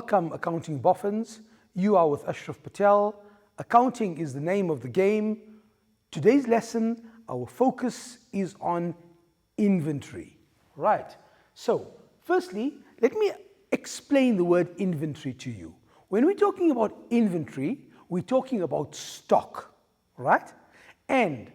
Welcome, accounting boffins. You are with Ashraf Patel. Accounting is the name of the game. Today's lesson, our focus is on inventory. Right. So, firstly, let me explain the word inventory to you. When we're talking about inventory, we're talking about stock, right? And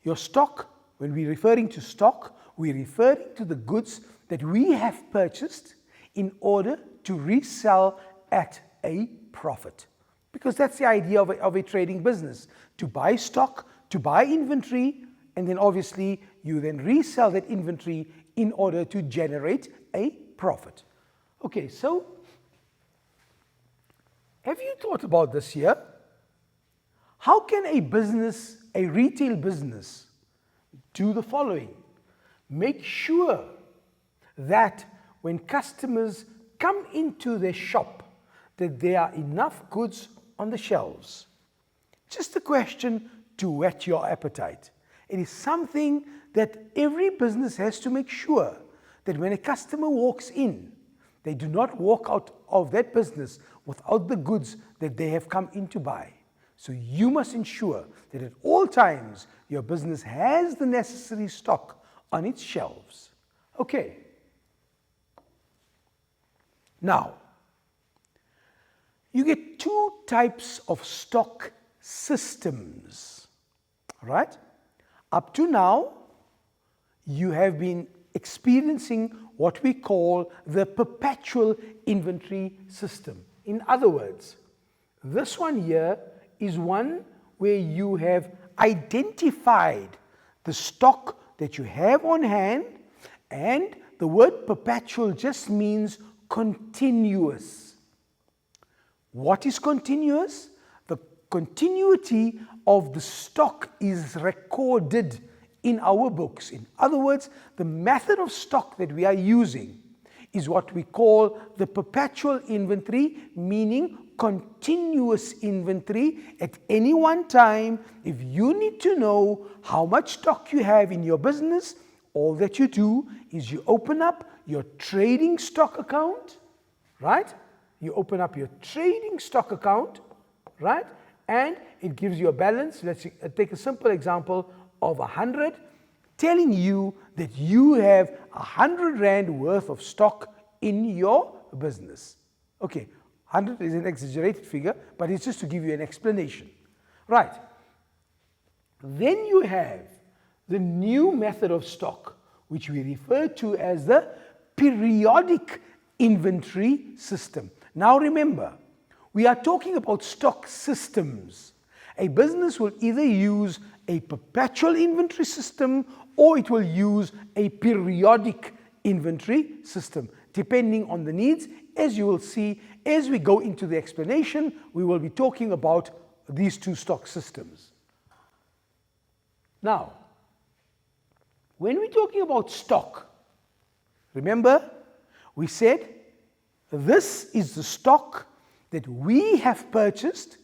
your stock, when we're referring to stock, we're referring to the goods that we have purchased in order to resell at a profit. Because that's the idea of a trading business, to buy stock, to buy inventory, and then obviously you then resell that inventory in order to generate a profit. Okay, so have you thought about this here? How can a business, a retail business, do the following? Make sure that when customers come into their shop, that there are enough goods on the shelves. Just a question to whet your appetite. It is something that every business has to make sure that when a customer walks in, they do not walk out of that business without the goods that they have come in to buy. So you must ensure that at all times your business has the necessary stock on its shelves. Okay. Now, you get two types of stock systems, right? Up to now, you have been experiencing what we call the perpetual inventory system. In other words, this one here is one where you have identified the stock that you have on hand, and the word perpetual just means continuous. What is continuous? The continuity of the stock is recorded in our books. In other words, the method of stock that we are using is what we call the perpetual inventory, meaning continuous inventory. At any one time, if you need to know how much stock you have in your business, all that you do is you open up your trading stock account, right? You open up your trading stock account, right? And it gives you a balance. Let's take a simple example of 100, telling you that you have 100 Rand worth of stock in your business. Okay, 100 is an exaggerated figure, but it's just to give you an explanation. Right. Then you have the new method of stock, which we refer to as the periodic inventory system. Now remember, we are talking about stock systems. A business will either use a perpetual inventory system or it will use a periodic inventory system, depending on the needs. As you will see, as we go into the explanation, we will be talking about these two stock systems. Now, when we're talking about stock, remember, we said this is the stock that we have purchased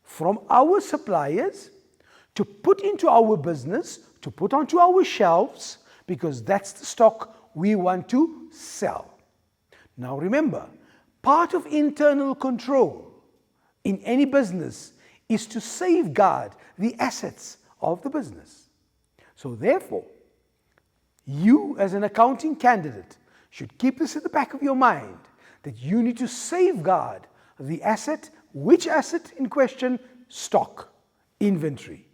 from our suppliers to put into our business, to put onto our shelves, because that's the stock we want to sell. Now remember, part of internal control in any business is to safeguard the assets of the business. So therefore, you as an accounting candidate should keep this at the back of your mind, that you need to safeguard the asset. Which asset in question? Stock, inventory.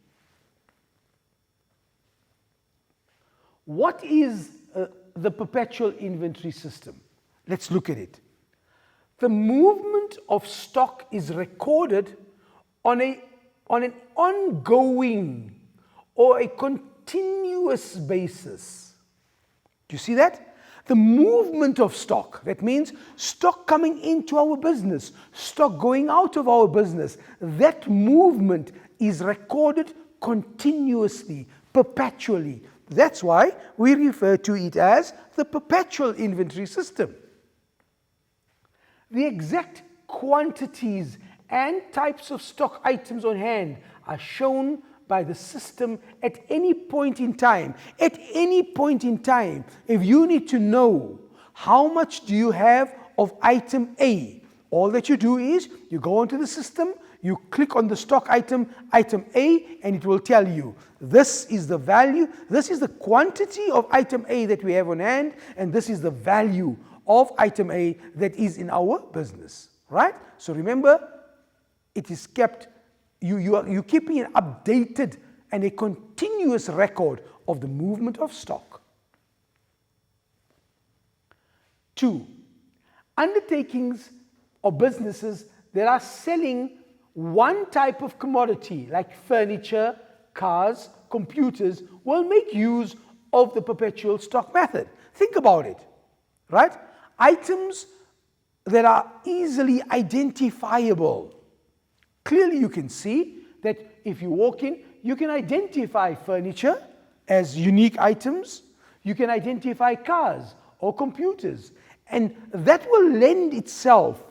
What is the perpetual inventory system? Let's look at it. The movement of stock is recorded on an ongoing or a continuous basis. Do you see that? The movement of stock, that means stock coming into our business, stock going out of our business, that movement is recorded continuously, perpetually. That's why we refer to it as the perpetual inventory system. The exact quantities and types of stock items on hand are shown by the system at any point in time. At any point in time, if you need to know how much do you have of item A, All that you do is you go into the system, you click on the stock item, item A, and it will tell you this is the value, this is the quantity of item A that we have on hand, and this is the value of item A that is in our business, right? So remember, it is kept, you're keeping an updated and a continuous record of the movement of stock. 2, undertakings or businesses that are selling one type of commodity like furniture, cars, computers will make use of the perpetual stock method. Think about it, right? Items that are easily identifiable. Clearly you can see that if you walk in, you can identify furniture as unique items, you can identify cars or computers, and that will lend itself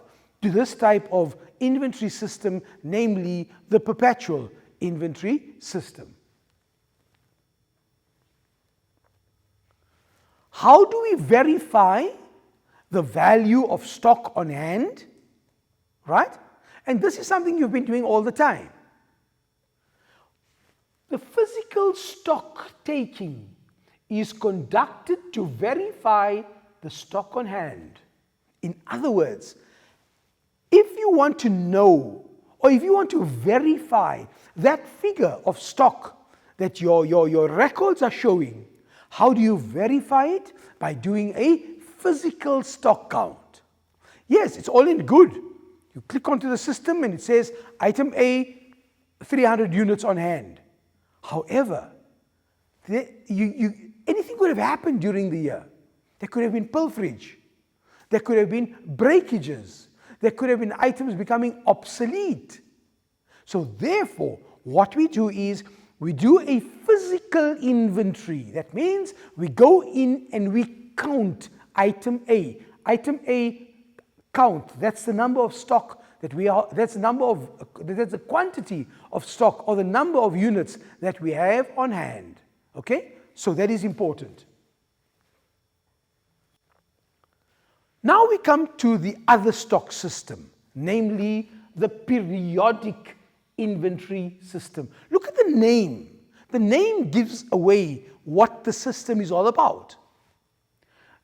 to this type of inventory system, namely the perpetual inventory system. How do we verify the value of stock on hand, right? And this is something you've been doing all the time. The physical stock taking is conducted to verify the stock on hand. In other words, if you want to know or if you want to verify that figure of stock that your records are showing, how do you verify it? By doing a physical stock count. Yes, it's all in good. You click onto the system and it says item A, 300 units on hand. However, anything could have happened during the year. There could have been pilferage. There could have been breakages. There could have been items becoming obsolete. So therefore, what we do is we do a physical inventory. That means we go in and we count item A. Item A count, that's the number of stock that we are, that's the quantity of stock or the number of units that we have on hand. Okay? So that is important. Now we come to the other stock system, namely the periodic inventory system. Look at the name. The name gives away what the system is all about.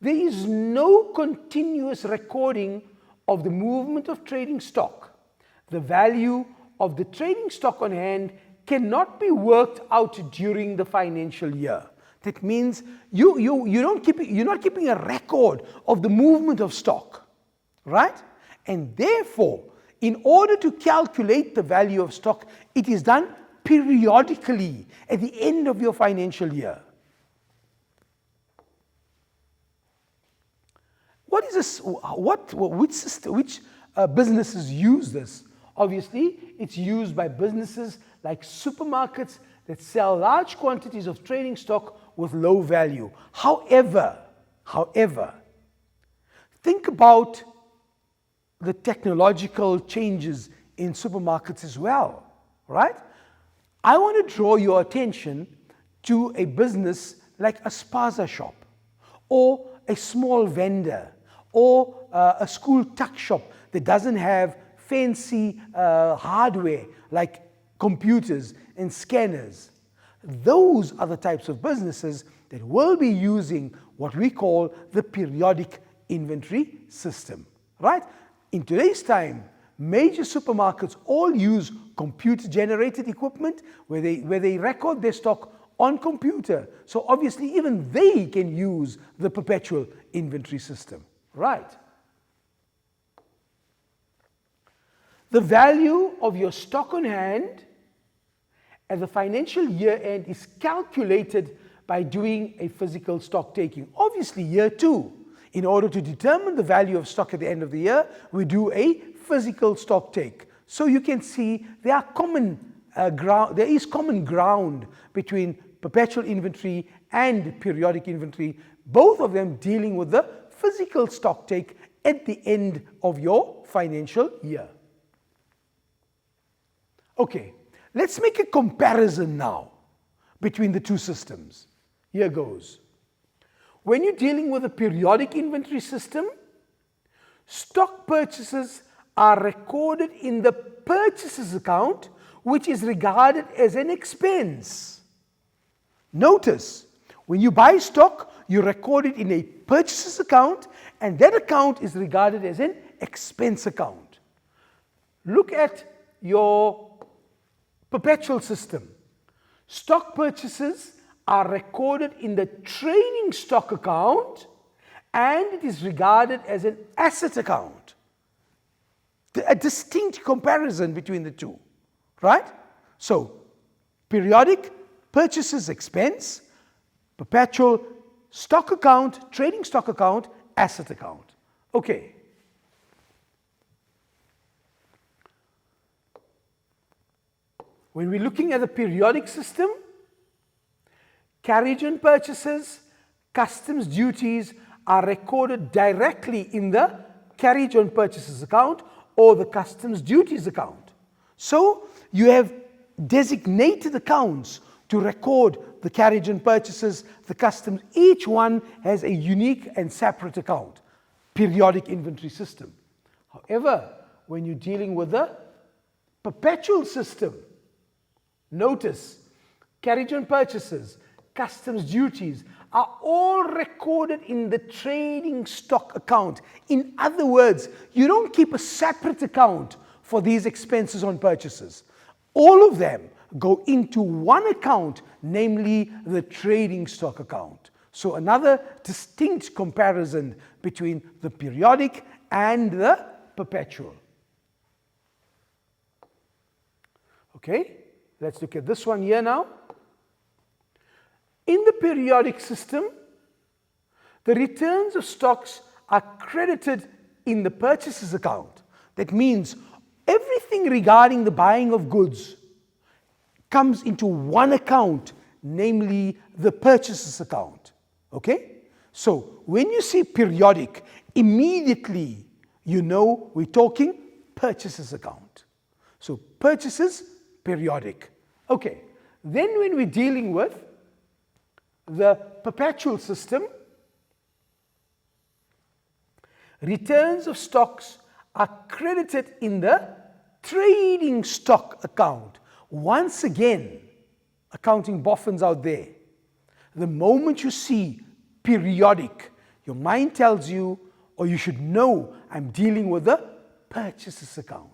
There is no continuous recording of the movement of trading stock. The value of the trading stock on hand cannot be worked out during the financial year. That means you're not keeping a record of the movement of stock, right? And therefore, in order to calculate the value of stock, it is done periodically at the end of your financial year. What is this? Which businesses use this? Obviously, it's used by businesses like supermarkets that sell large quantities of trading stock with low value. However, think about the technological changes in supermarkets as well, right? I want to draw your attention to a business like a spaza shop or a small vendor or a school tuck shop that doesn't have fancy hardware like computers and scanners. Those are the types of businesses that will be using what we call the periodic inventory system, right? In today's time, major supermarkets all use computer-generated equipment where they record their stock on computer. So obviously even they can use the perpetual inventory system, right? The value of your stock on hand at the financial year end is calculated by doing a physical stock taking. Obviously, year 2, in order to determine the value of stock at the end of the year, we do a physical stock take. So you can see there is common ground between perpetual inventory and periodic inventory, both of them dealing with the physical stock take at the end of your financial year. Okay. Let's make a comparison now between the two systems. Here goes. When you're dealing with a periodic inventory system, stock purchases are recorded in the purchases account, which is regarded as an expense. Notice, when you buy stock, you record it in a purchases account, and that account is regarded as an expense account. Look at your perpetual system. Stock purchases are recorded in the trading stock account, and it is regarded as an asset account. A distinct comparison between the two, right? So, periodic purchases expense, perpetual stock account, trading stock account, asset account. Okay. When we're looking at the periodic system, carriage and purchases, customs duties are recorded directly in the carriage and purchases account or the customs duties account. So you have designated accounts to record the carriage and purchases, the customs. Each one has a unique and separate account, periodic inventory system. However, when you're dealing with the perpetual system, notice carriage and purchases, customs duties are all recorded in the trading stock account. In other words, you don't keep a separate account for these expenses on purchases. All of them go into one account, namely the trading stock account. So another distinct comparison between the periodic and the perpetual. Okay, let's look at this one here now. In the periodic system, the returns of stocks are credited in the purchases account. That means everything regarding the buying of goods comes into one account, namely the purchases account. Okay? So when you see periodic, immediately you know we're talking purchases account. So purchases, periodic. Okay. Then when we're dealing with the perpetual system, returns of stocks are credited in the trading stock account. Once again, accounting boffins out there, the moment you see periodic, your mind tells you, or you should know, I'm dealing with the purchases account.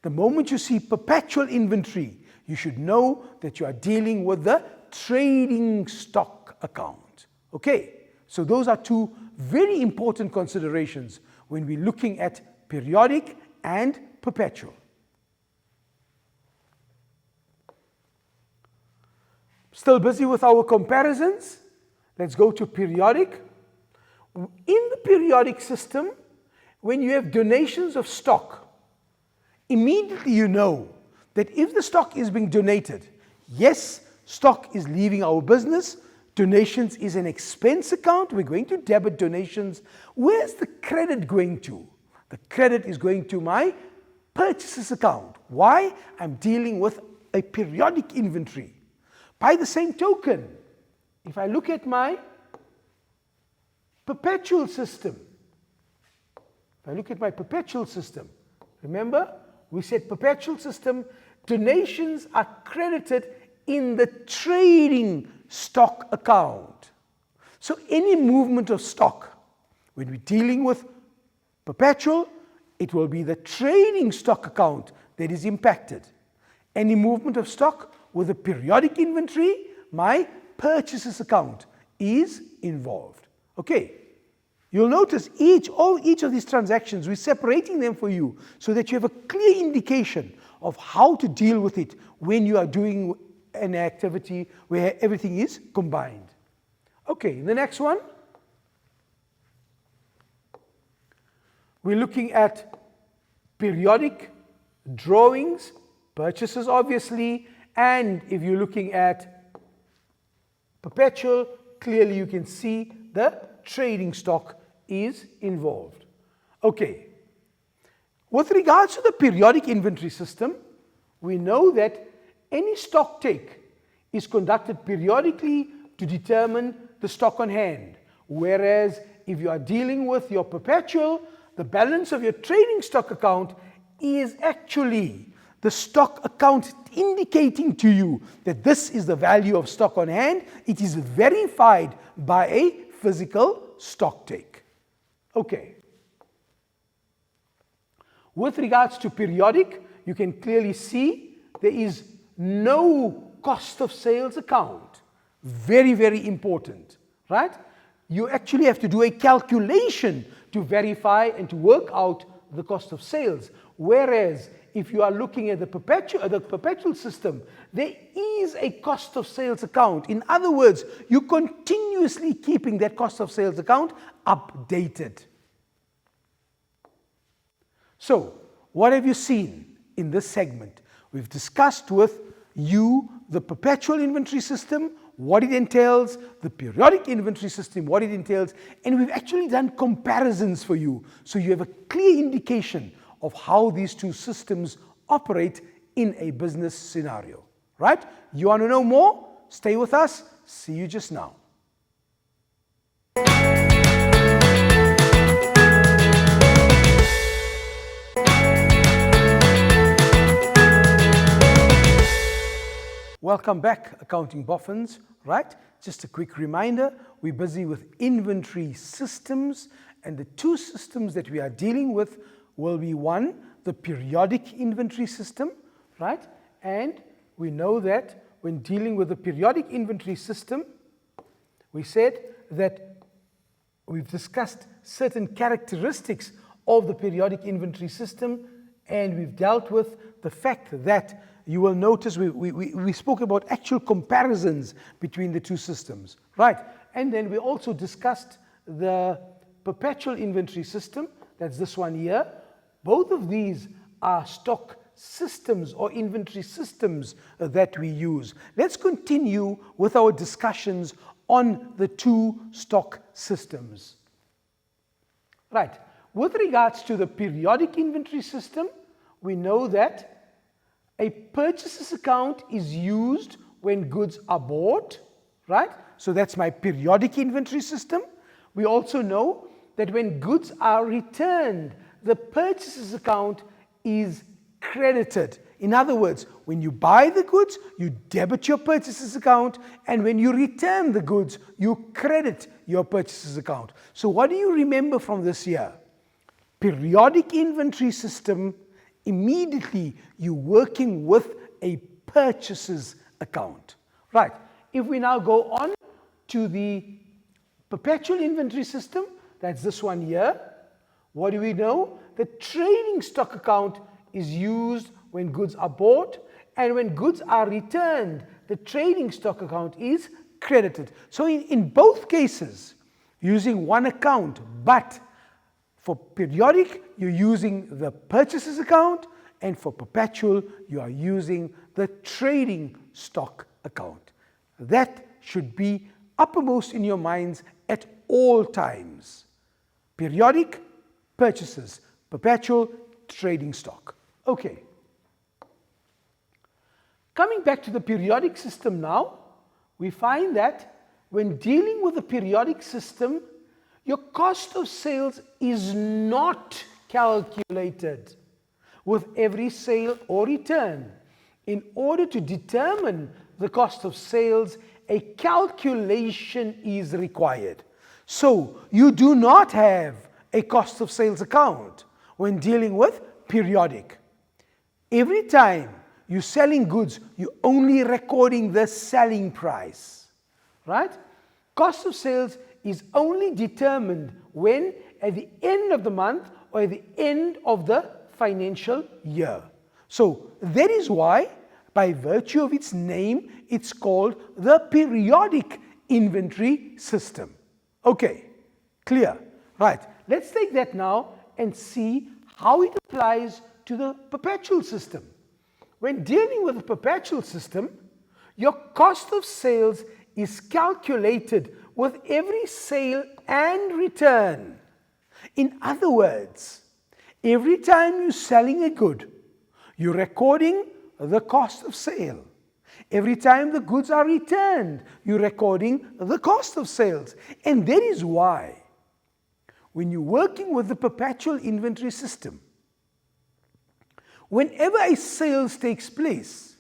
The moment you see perpetual inventory, you should know that you are dealing with the trading stock account. Okay, so those are two very important considerations when we're looking at periodic and perpetual. Still busy with our comparisons? Let's go to periodic. In the periodic system, when you have donations of stock, immediately you know that if the stock is being donated, yes, stock is leaving our business, donations is an expense account, we're going to debit donations. Where's the credit going to? The credit is going to my purchases account. Why? I'm dealing with a periodic inventory. By the same token, if I look at my perpetual system, remember we said perpetual system, donations are credited in the trading stock account. So any movement of stock, when we're dealing with perpetual, it will be the trading stock account that is impacted. Any movement of stock with a periodic inventory, my purchases account is involved. Okay, you'll notice each of these transactions, we're separating them for you so that you have a clear indication of how to deal with it when you are doing an activity where everything is combined. Okay, the next one, we're looking at periodic drawings, purchases obviously, and if you're looking at perpetual, clearly you can see the trading stock is involved. Okay, with regards to the periodic inventory system, we know that any stock take is conducted periodically to determine the stock on hand. Whereas if you are dealing with your perpetual, the balance of your trading stock account is actually the stock account indicating to you that this is the value of stock on hand. It is verified by a physical stock take. Okay. With regards to periodic, you can clearly see there is no cost of sales account. Very, very important, right? You actually have to do a calculation to verify and to work out the cost of sales. Whereas if you are looking at the perpetual system, there is a cost of sales account. In other words, you're continuously keeping that cost of sales account updated. So, what have you seen in this segment? We've discussed with you the perpetual inventory system, what it entails, the periodic inventory system, what it entails, and we've actually done comparisons for you, so you have a clear indication of how these two systems operate in a business scenario. Right? You want to know more? Stay with us. See you just now. Welcome back, accounting boffins, right? Just a quick reminder, we're busy with inventory systems, and the two systems that we are dealing with will be one, the periodic inventory system, right? And we know that when dealing with the periodic inventory system, we said that we've discussed certain characteristics of the periodic inventory system, and we've dealt with the fact that you will notice we spoke about actual comparisons between the two systems, right? And then we also discussed the perpetual inventory system, that's this one here. Both of these are stock systems or inventory systems that we use. Let's continue with our discussions on the two stock systems. Right, with regards to the periodic inventory system, we know that a purchaser's account is used when goods are bought, right? So that's my periodic inventory system. We also know that when goods are returned, the purchaser's account is credited. In other words, when you buy the goods, you debit your purchaser's account, and when you return the goods, you credit your purchaser's account. So what do you remember from this year? Periodic inventory system, immediately you're working with a purchaser's account. Right, if we now go on to the perpetual inventory system, that's this one here, what do we know? The trading stock account is used when goods are bought, and when goods are returned, the trading stock account is credited. So in both cases, using one account, but for periodic, you're using the purchaser's account, and for perpetual, you are using the trading stock account. That should be uppermost in your minds at all times. Periodic, purchases, perpetual, trading stock. Okay. Coming back to the periodic system now, we find that when dealing with the periodic system, your cost of sales is not calculated with every sale or return. In order to determine the cost of sales, a calculation is required. So you do not have a cost of sales account when dealing with periodic. Every time you're selling goods, you're only recording the selling price, right? Cost of sales is only determined when at the end of the month or at the end of the financial year. So that is why, by virtue of its name, it's called the periodic inventory system. Okay, clear? Right, let's take that now and see how it applies to the perpetual system. When dealing with the perpetual system, your cost of sales is calculated with every sale and return. In other words, every time you're selling a good, you're recording the cost of sale. Every time the goods are returned, you're recording the cost of sales. And that is why, when you're working with the perpetual inventory system, Whenever a sales takes place,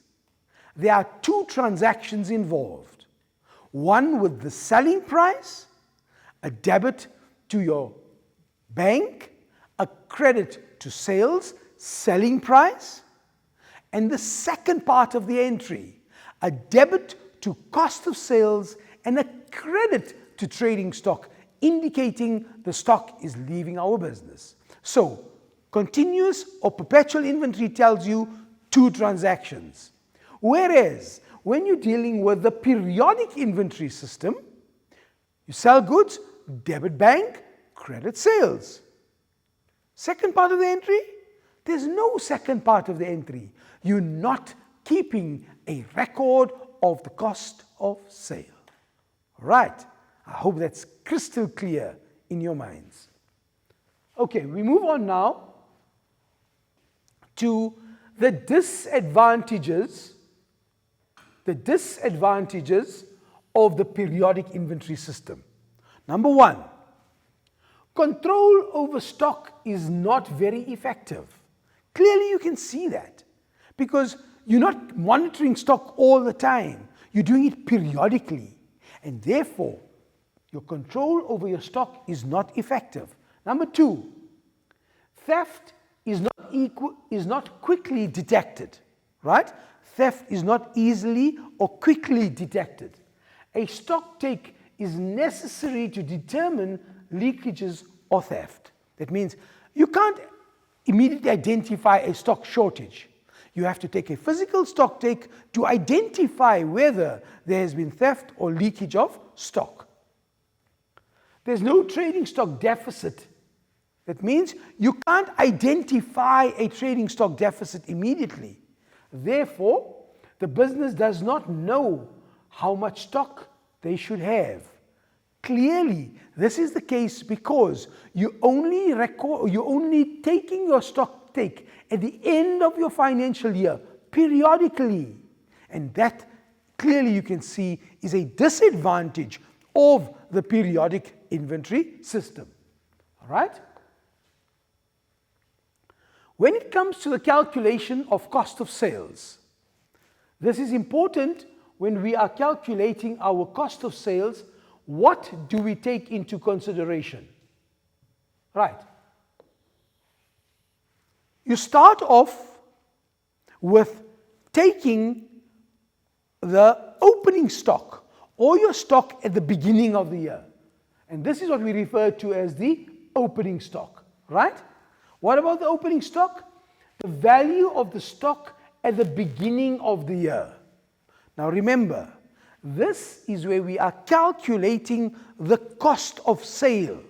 there are two transactions involved. One with the selling price, a debit to your bank, a credit to sales, selling price, and the second part of the entry, a debit to cost of sales and a credit to trading stock, indicating the stock is leaving our business. So, continuous or perpetual inventory tells you two transactions. Whereas, when you're dealing with the periodic inventory system, you sell goods, debit bank, credit sales. Second part of the entry, there's no second part of the entry. You're not keeping a record of the cost of sale. Right. I hope that's crystal clear in your minds. Okay, we move on now to the disadvantages of the periodic inventory system. Number one, control over stock is not very effective. Clearly you can see that because you're not monitoring stock all the time. You're doing it periodically, and therefore your control over your stock is not effective. Number two, theft is not quickly detected, right? Theft is not easily or quickly detected. A stock take is necessary to determine leakages or theft. That means you can't immediately identify a stock shortage. You have to take a physical stock take to identify whether there has been theft or leakage of stock. There's no trading stock deficit. That means you can't identify a trading stock deficit immediately. Therefore, the business does not know how much stock they should have. Clearly, this is the case because you're only taking your stock take at the end of your financial year, periodically. And that, clearly you can see, is a disadvantage of the periodic inventory system. All right? When it comes to the calculation of cost of sales, this is important when we are calculating our cost of sales. What do we take into consideration? Right. You start off with taking the opening stock or your stock at the beginning of the year. And this is what we refer to as the opening stock, right? What about the opening stock? The value of the stock at the beginning of the year. Now remember, this is where we are calculating the cost of sale.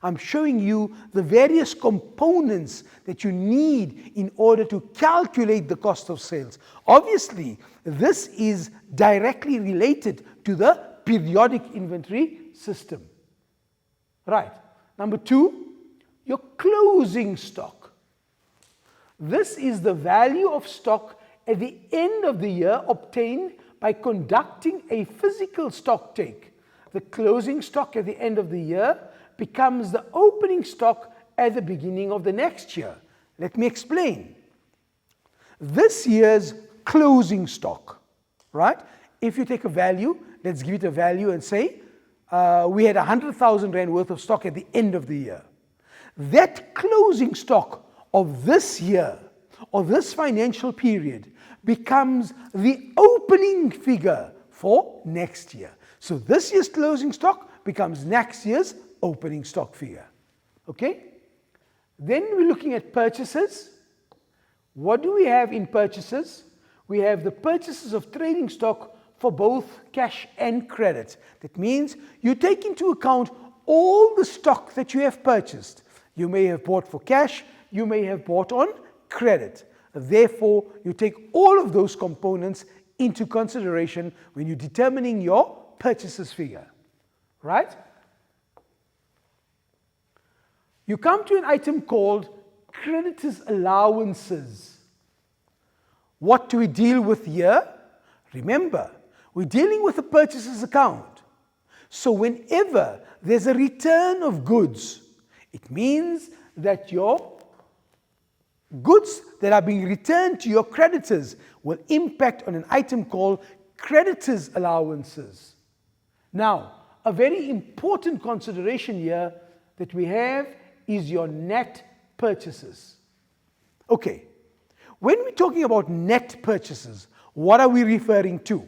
I'm showing you the various components that you need in order to calculate the cost of sales. Obviously, this is directly related to the periodic inventory system. Right. Number two, your closing stock. This is the value of stock at the end of the year obtained by conducting a physical stock take. The closing stock at the end of the year becomes the opening stock at the beginning of the next year. Let me explain. This year's closing stock, right? If you take a value, let's give it a value and say we had 100,000 Rand worth of stock at the end of the year. That closing stock of this year or this financial period becomes the opening figure for next year. So this year's closing stock becomes next year's opening stock figure. Okay? Then we're looking at purchases. What do we have in purchases? We have the purchases of trading stock for both cash and credit. That means you take into account all the stock that you have purchased. You may have bought for cash, you may have bought on credit. Therefore, you take all of those components into consideration when you're determining your purchases figure. Right? You come to an item called creditors' allowances. What do we deal with here? Remember, we're dealing with a purchaser's account. So whenever there's a return of goods, it means that your goods that are being returned to your creditors will impact on an item called creditors' allowances. Now, a very important consideration here that we have is your net purchases. Okay, when we're talking about net purchases, what are we referring to?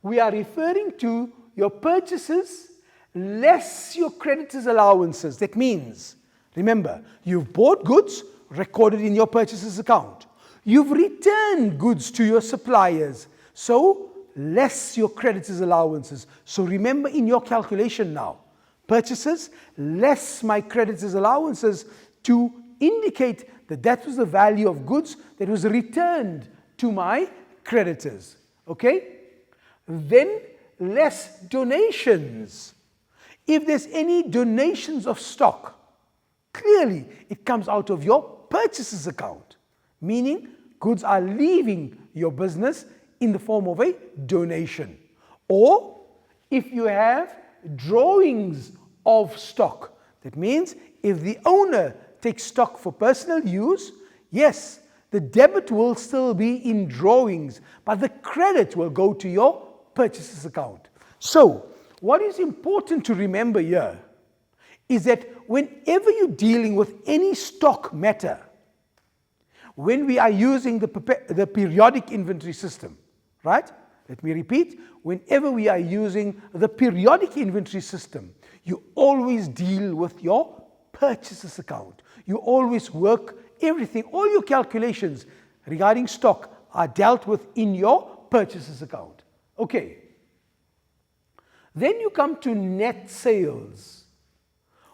We are referring to your purchases less your creditors' allowances. That means, remember, you've bought goods recorded in your purchases account. You've returned goods to your suppliers, so less your creditors' allowances. So remember in your calculation now, purchases less my creditors' allowances to indicate that that was the value of goods that was returned to my creditors. Okay? Then less donations. If there's any donations of stock, clearly it comes out of your purchases account, meaning goods are leaving your business in the form of a donation. Or if you have drawings of stock, that means if the owner takes stock for personal use, yes, the debit will still be in drawings, but the credit will go to your purchases account. So, what is important to remember here is that whenever you're dealing with any stock matter, when we are using the periodic inventory system, right? Let me repeat, whenever we are using the periodic inventory system, you always deal with your purchases account. You always work everything, all your calculations regarding stock are dealt with in your purchases account. Okay. Then you come to net sales.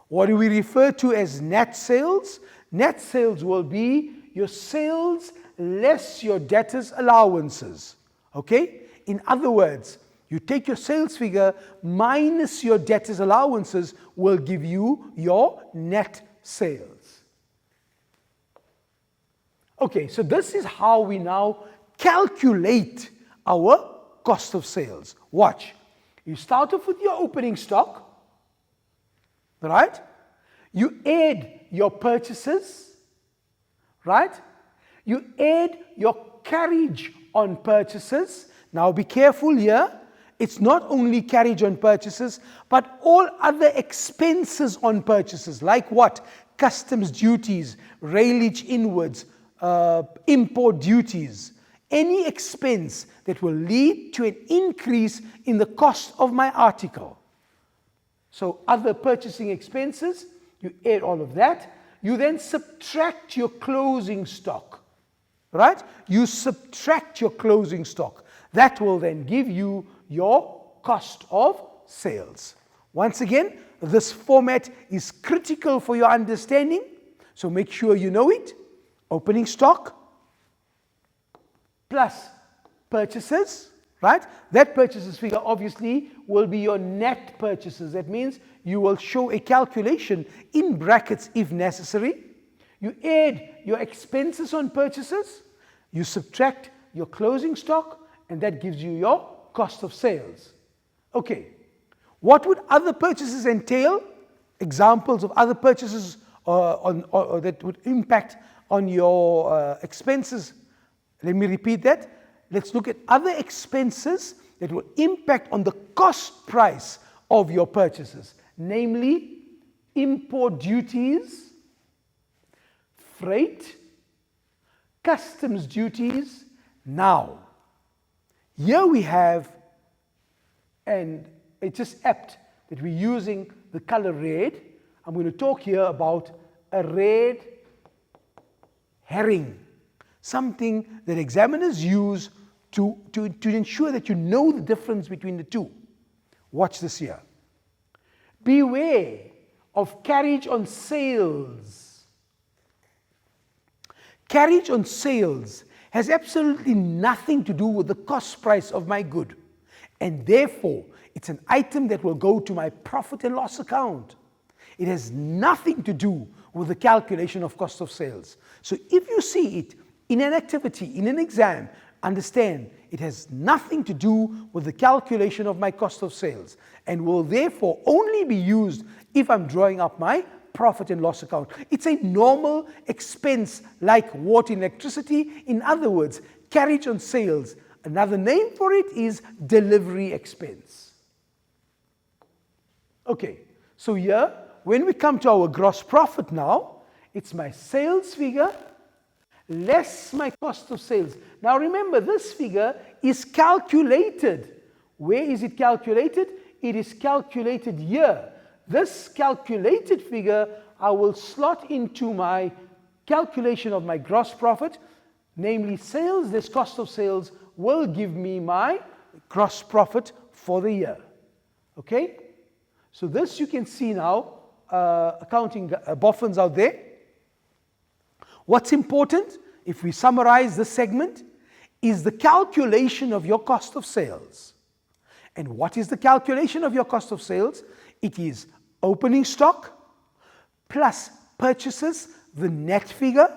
What do we refer to as net sales? Net sales will be your sales less your debtors' allowances. Okay? In other words, you take your sales figure minus your debtors' allowances will give you your net sales. Okay, so this is how we now calculate our cost of sales. Watch. You start off with your opening stock, right? You add your purchases, right? You add your carriage on purchases. Now be careful here. It's not only carriage on purchases, but all other expenses on purchases, like what? Customs duties, railage inwards, import duties. Any expense that will lead to an increase in the cost of my article. So other purchasing expenses, you add all of that. You then subtract your closing stock, right? You subtract your closing stock. That will then give you your cost of sales. Once again, this format is critical for your understanding, so make sure you know it. Opening stock plus purchases, right? That purchases figure obviously will be your net purchases. That means you will show a calculation in brackets if necessary. You add your expenses on purchases, you subtract your closing stock, and that gives you your cost of sales. Okay, what would other purchases entail? Examples of other purchases that would impact on your expenses. Let me repeat that. Let's look at other expenses that will impact on the cost price of your purchases, namely import duties, freight, customs duties. Now, here we have, and it's just apt that we're using the color red. I'm going to talk here about a red herring. Something that examiners use to ensure that you know the difference between the two. Watch this here. Beware of carriage on sales. Carriage on sales has absolutely nothing to do with the cost price of my good, and therefore it's an item that will go to my profit and loss account. It has nothing to do with the calculation of cost of sales. So if you see it in an activity, in an exam, understand it has nothing to do with the calculation of my cost of sales and will therefore only be used if I'm drawing up my profit and loss account. It's a normal expense like water and electricity. In other words, carriage on sales. Another name for it is delivery expense. Okay, so here, when we come to our gross profit now, it's my sales figure less my cost of sales. Now remember, this figure is calculated. Where is it calculated? It is calculated here. This calculated figure I will slot into my calculation of my gross profit, namely sales, this cost of sales will give me my gross profit for the year. Okay? So this you can see now, accounting boffins out there. What's important, if we summarize this segment, is the calculation of your cost of sales. And what is the calculation of your cost of sales? It is opening stock plus purchases, the net figure.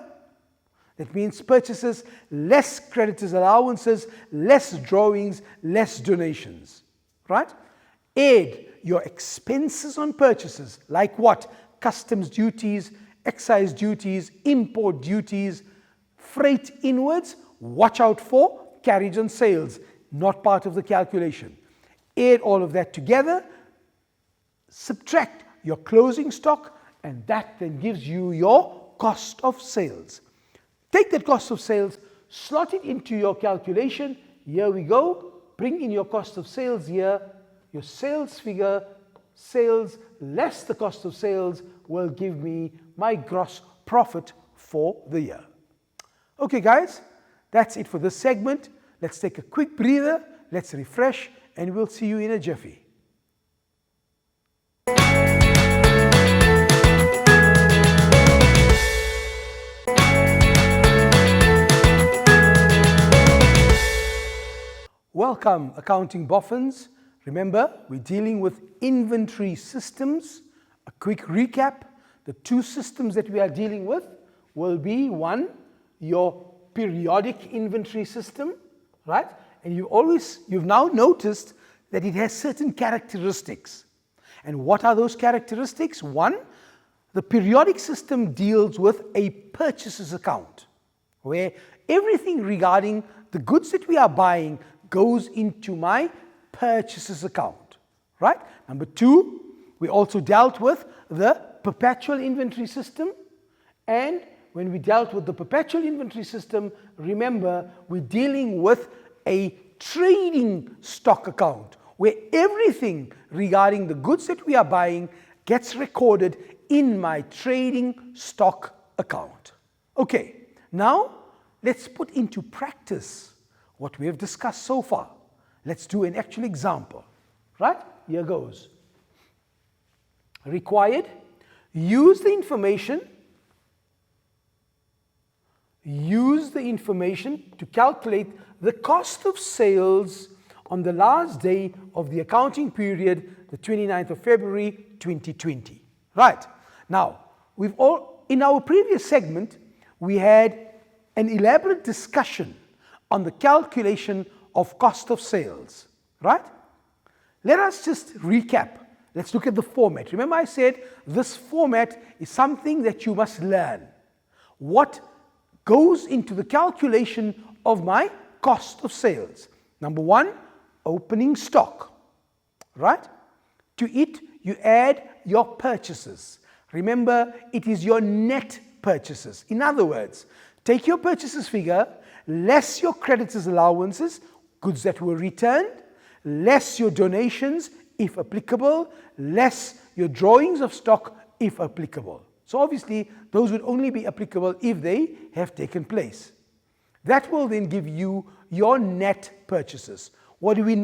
That means purchases less creditors' allowances, less drawings, less donations. Right? Add your expenses on purchases, like what? Customs duties, excise duties, import duties, freight inwards. Watch out for carriage on sales, not part of the calculation. Add all of that together, subtract your closing stock, and that then gives you your cost of sales. Take that cost of sales, slot it into your calculation. Here we go. Bring in your cost of sales here. Your sales figure, sales less the cost of sales, will give me my gross profit for the year. Okay, guys, that's it for this segment. Let's take a quick breather, let's refresh, and we'll see you in a jiffy. Welcome, accounting boffins. Remember, we're dealing with inventory systems. A quick recap, the two systems that we are dealing with will be, one, your periodic inventory system, right? And you've now noticed that it has certain characteristics. And what are those characteristics? One, the periodic system deals with a purchases account, where everything regarding the goods that we are buying goes into my purchases account, right? Number two, we also dealt with the perpetual inventory system. And when we dealt with the perpetual inventory system, remember, we're dealing with a trading stock account, where everything regarding the goods that we are buying gets recorded in my trading stock account. Okay, now let's put into practice what we have discussed so far. Let's do an actual example, right? Here goes. Required, use the information to calculate the cost of sales on the last day of the accounting period, the 29th of February 2020. Right. Now, in our previous segment, we had an elaborate discussion on the calculation of cost of sales, right? Let us just recap. Let's look at the format. Remember I said this format is something that you must learn. What goes into the calculation of my cost of sales? Number one, opening stock, right? To it, you add your purchases. Remember, it is your net purchases. In other words, take your purchases figure, less your creditors' allowances, goods that were returned, less your donations, if applicable, less your drawings of stock, if applicable. So obviously, those would only be applicable if they have taken place. That will then give you your net purchases. What do? We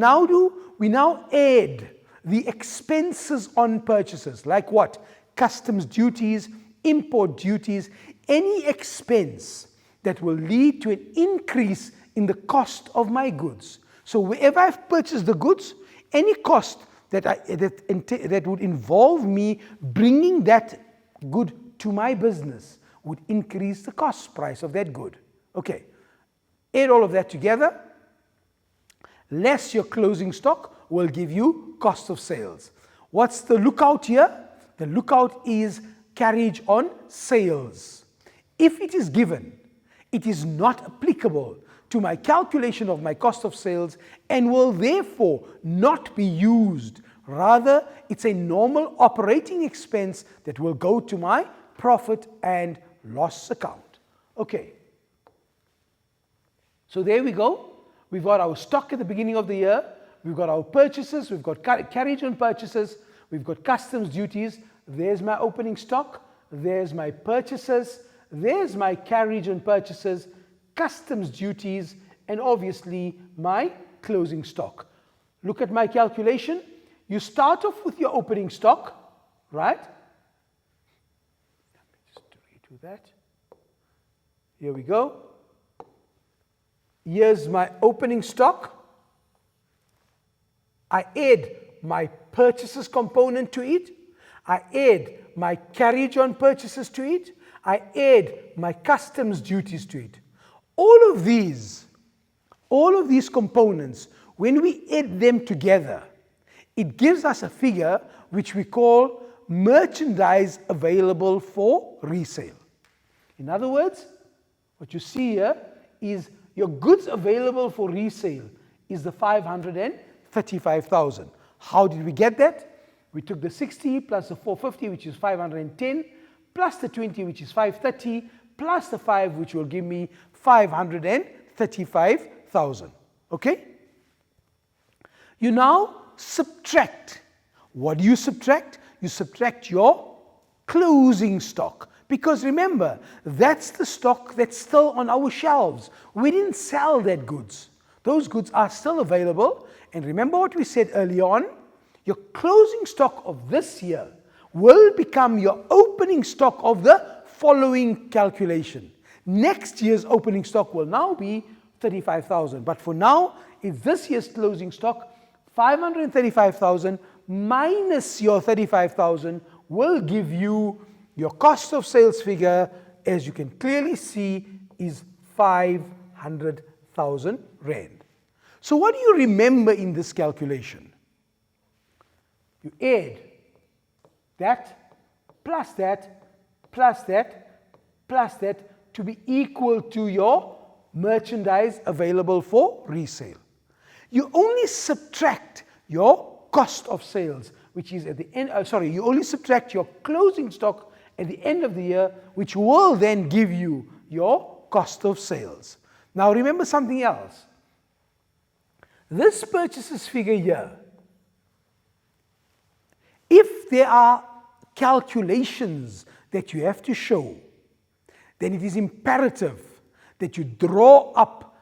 now add the expenses on purchases, like what? Customs duties, import duties, any expense that will lead to an increase in the cost of my goods. So wherever I've purchased the goods, any cost that would involve me bringing that good to my business would increase the cost price of that good. Okay, add all of that together, less your closing stock will give you cost of sales. What's the lookout here? The lookout is carriage on sales. If it is given, it is not applicable to my calculation of my cost of sales and will therefore not be used. Rather, it's a normal operating expense that will go to my profit and loss account. Okay. So there we go. We've got our stock at the beginning of the year. We've got our purchases. We've got carriage on purchases. We've got customs duties. There's my opening stock. There's my purchases. There's my carriage on purchases, customs duties, and obviously my closing stock. Look at my calculation. You start off with your opening stock, right? Let me just redo that. Here we go. Here's my opening stock. I add my purchases component to it. I add my carriage on purchases to it. I add my customs duties to it. All of these components, when we add them together, it gives us a figure which we call merchandise available for resale. In other words, what you see here is your goods available for resale is the 535,000. How did we get that? We took the 60 plus the 450, which is 510, plus the 20, which is 530, plus the 5, which will give me 535,000. Okay? You now subtract. What do you subtract? You subtract your closing stock. Because remember, that's the stock that's still on our shelves. We didn't sell that goods. Those goods are still available. And remember what we said earlier on? Your closing stock of this year will become your opening stock of the following calculation. Next year's opening stock will now be 35,000. But for now, it's this year's closing stock, 535,000 minus your 35,000 will give you your cost of sales figure, as you can clearly see, is 500,000 Rand. So what do you remember in this calculation? You add that, plus that, plus that, plus that to be equal to your merchandise available for resale. You only subtract your cost of sales, which is at the end, you only subtract your closing stock at the end of the year, which will then give you your cost of sales. Now remember something else. This purchases figure here, if there are calculations that you have to show, then it is imperative that you draw up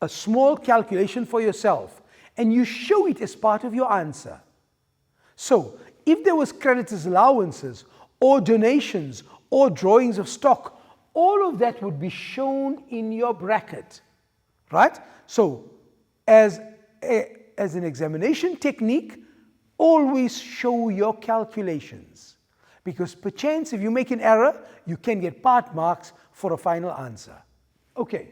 a small calculation for yourself and you show it as part of your answer. So, if there was creditors' allowances or donations or drawings of stock, all of that would be shown in your bracket, right? So, as an examination technique, always show your calculations, because perchance if you make an error, you can get part marks for a final answer. Okay.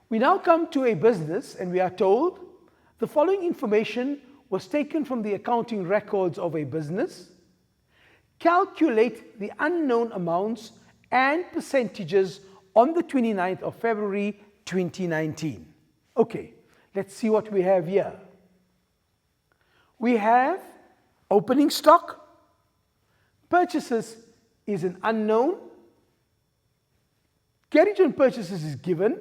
We now come to a business and we are told the following information was taken from the accounting records of a business. Calculate the unknown amounts and percentages on the 29th of February 2019. Okay, let's see what we have here. We have opening stock. Purchases is an unknown. Carriage on purchases is given.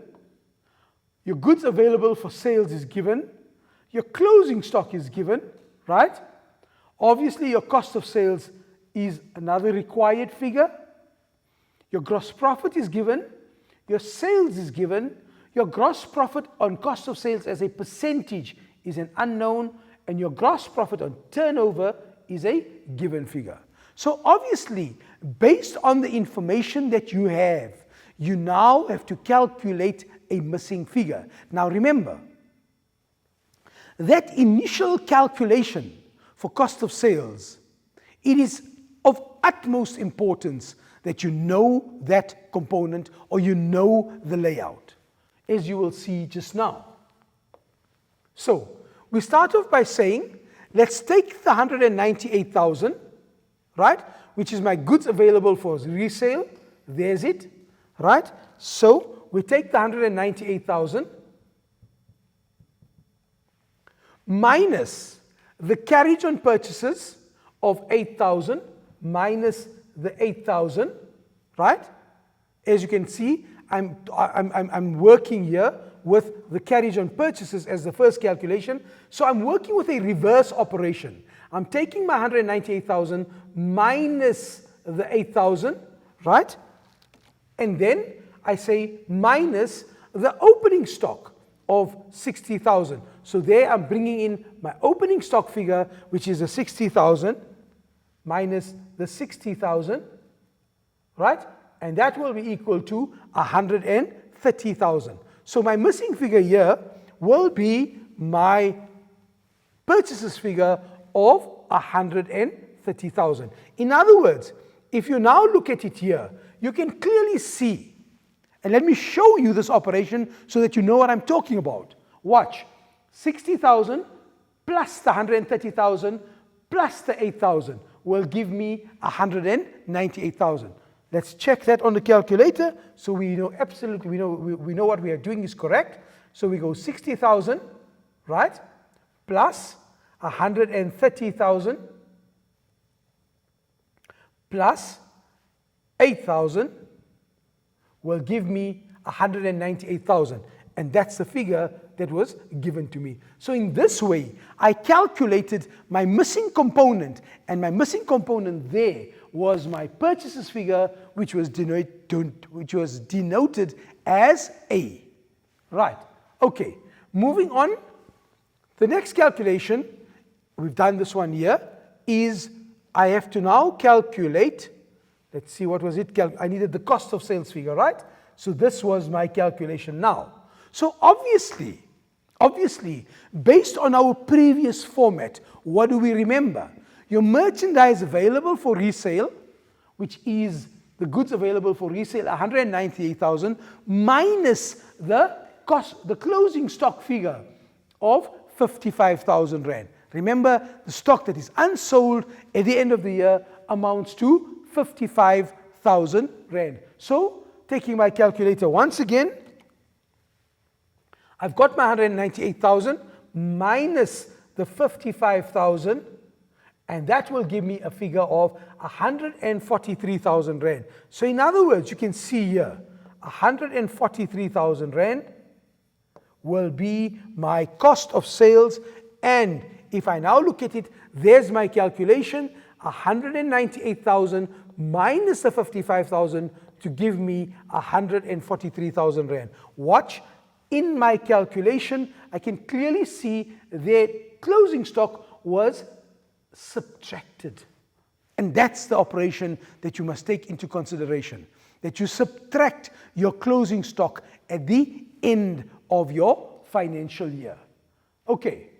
Your goods available for sales is given. Your closing stock is given, right? Obviously, your cost of sales is another required figure. Your gross profit is given. Your sales is given. Your gross profit on cost of sales as a percentage is an unknown. And your gross profit on turnover is a given figure. So obviously, based on the information that you have, you now have to calculate a missing figure. Now remember, that initial calculation for cost of sales, it is of utmost importance that you know that component or you know the layout, as you will see just now. So, we start off by saying, let's take the 198,000 right? Which is my goods available for resale. There's it, right? So we take the 198,000 minus the carriage on purchases of 8,000 minus the 8,000, right? As you can see, I'm working here with the carriage on purchases as the first calculation. So I'm working with a reverse operation. I'm taking my 198,000 minus the 8,000, right? And then I say minus the opening stock of 60,000. So there I'm bringing in my opening stock figure, which is the 60,000 minus the 60,000, right? And that will be equal to 130,000. So my missing figure here will be my purchases figure of 130,000. In other words, if you now look at it here, you can clearly see, and let me show you this operation so that you know what I'm talking about. Watch, 60,000 plus the 130,000 plus the 8,000 will give me 198,000. Let's check that on the calculator so we know absolutely, we know what we are doing is correct. So we go 60,000, right, plus 130,000 plus 8,000 will give me 198,000. And that's the figure that was given to me. So in this way, I calculated my missing component, and my missing component there was my purchases figure, which was denoted as A. Right, okay, moving on. The next calculation, we've done this one here, is I have to now calculate, let's see, what was it? I needed the cost of sales figure, right? So this was my calculation now. So obviously, based on our previous format, what do we remember? Your merchandise available for resale, which is the goods available for resale, 198,000, minus the cost, the closing stock figure of 55,000 Rand. Remember, the stock that is unsold at the end of the year amounts to 55,000 Rand. So, taking my calculator once again, I've got my 198,000 minus the 55,000, and that will give me a figure of 143,000 Rand. So in other words, you can see here, 143,000 Rand will be my cost of sales. And if I now look at it, there's my calculation, 198,000 minus the 55,000 to give me 143,000 Rand. Watch, in my calculation, I can clearly see that closing stock was subtracted. And that's the operation that you must take into consideration, that you subtract your closing stock at the end of your financial year. Okay.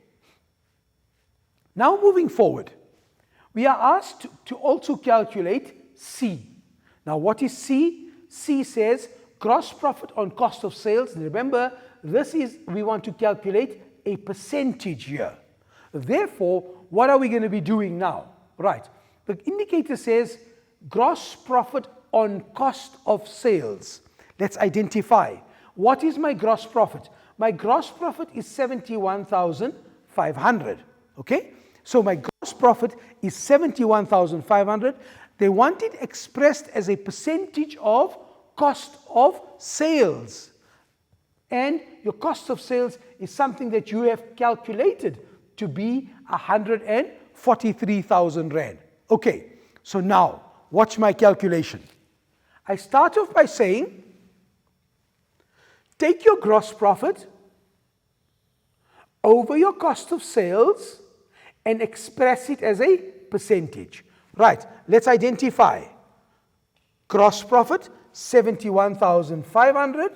Now moving forward, we are asked to also calculate C. Now what is C? C says gross profit on cost of sales. Remember, this is, we want to calculate a percentage here. Therefore, what are we going to be doing now? Right. The indicator says gross profit on cost of sales. Let's identify. What is my gross profit? My gross profit is 71,500. Okay? So my gross profit is 71,500. They want it expressed as a percentage of cost of sales. And your cost of sales is something that you have calculated to be 143,000 Rand. Okay, so now watch my calculation. I start off by saying, take your gross profit over your cost of sales and express it as a percentage. Right, let's identify. Gross profit, 71,500.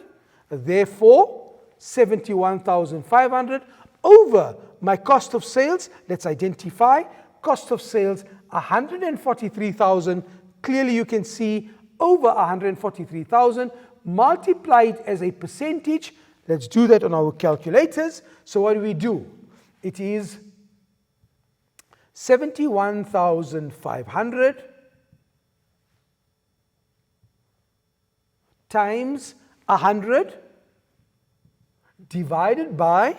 Therefore, 71,500 over my cost of sales. Let's identify. Cost of sales, 143,000. Clearly you can see over 143,000 multiplied as a percentage. Let's do that on our calculators. So what do? It is 71,500 times 100 divided by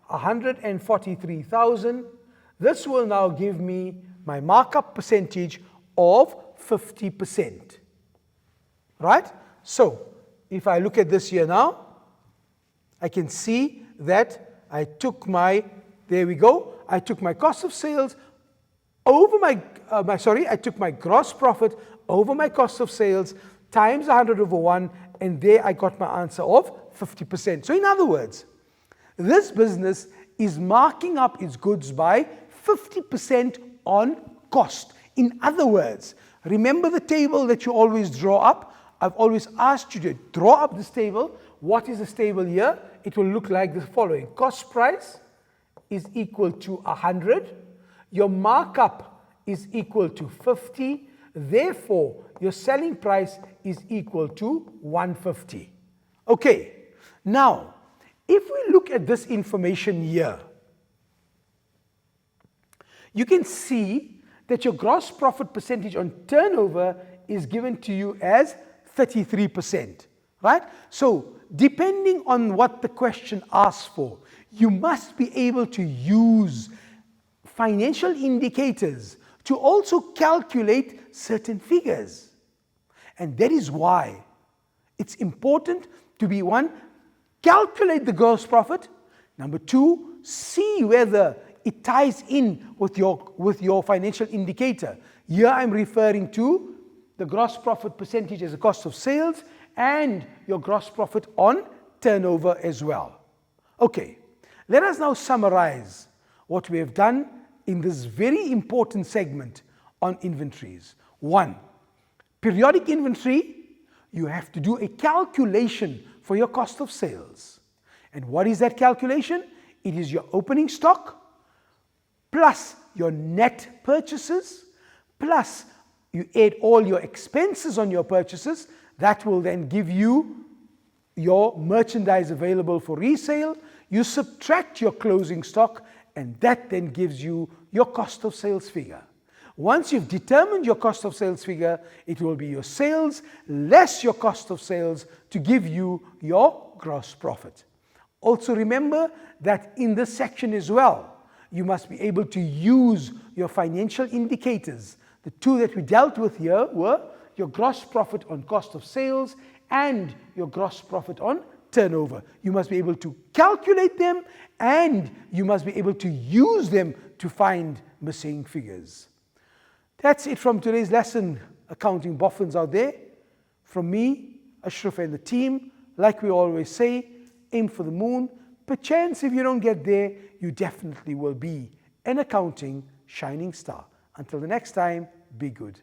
143,000. This will now give me my markup percentage of 50%. Right? So, if I look at this here now, I can see that I took my, there we go, I took my cost of sales over I took my gross profit over my cost of sales times 100 over 1, and there I got my answer of 50%. So in other words, this business is marking up its goods by 50% on cost. In other words, remember the table that you always draw up? I've always asked you to draw up this table. What is this table here? It will look like the following. Cost price is equal to 100. Your markup is equal to 50. Therefore, your selling price is equal to 150. Okay, now, if we look at this information here, you can see that your gross profit percentage on turnover is given to you as 33%, right? So, depending on what the question asks for, you must be able to use financial indicators to also calculate certain figures. And that is why it's important to be one, calculate the gross profit. Number two, see whether it ties in with your financial indicator. Here I'm referring to the gross profit percentage as a cost of sales and your gross profit on turnover as well. Okay, let us now summarize what we have done in this very important segment on inventories. 1, periodic inventory, you have to do a calculation for your cost of sales. And what is that calculation? It is your opening stock plus your net purchases plus you add all your expenses on your purchases. That will then give you your merchandise available for resale. You subtract your closing stock, and that then gives you your cost of sales figure. Once you've determined your cost of sales figure, it will be your sales less your cost of sales to give you your gross profit. Also remember that in this section as well, you must be able to use your financial indicators. The two that we dealt with here were your gross profit on cost of sales and your gross profit on turnover. You must be able to calculate them and you must be able to use them to find missing figures. That's it from today's lesson, accounting boffins out there. From me, Ashraf and the team, like we always say, aim for the moon. Perchance if you don't get there, you definitely will be an accounting shining star. Until the next time, be good.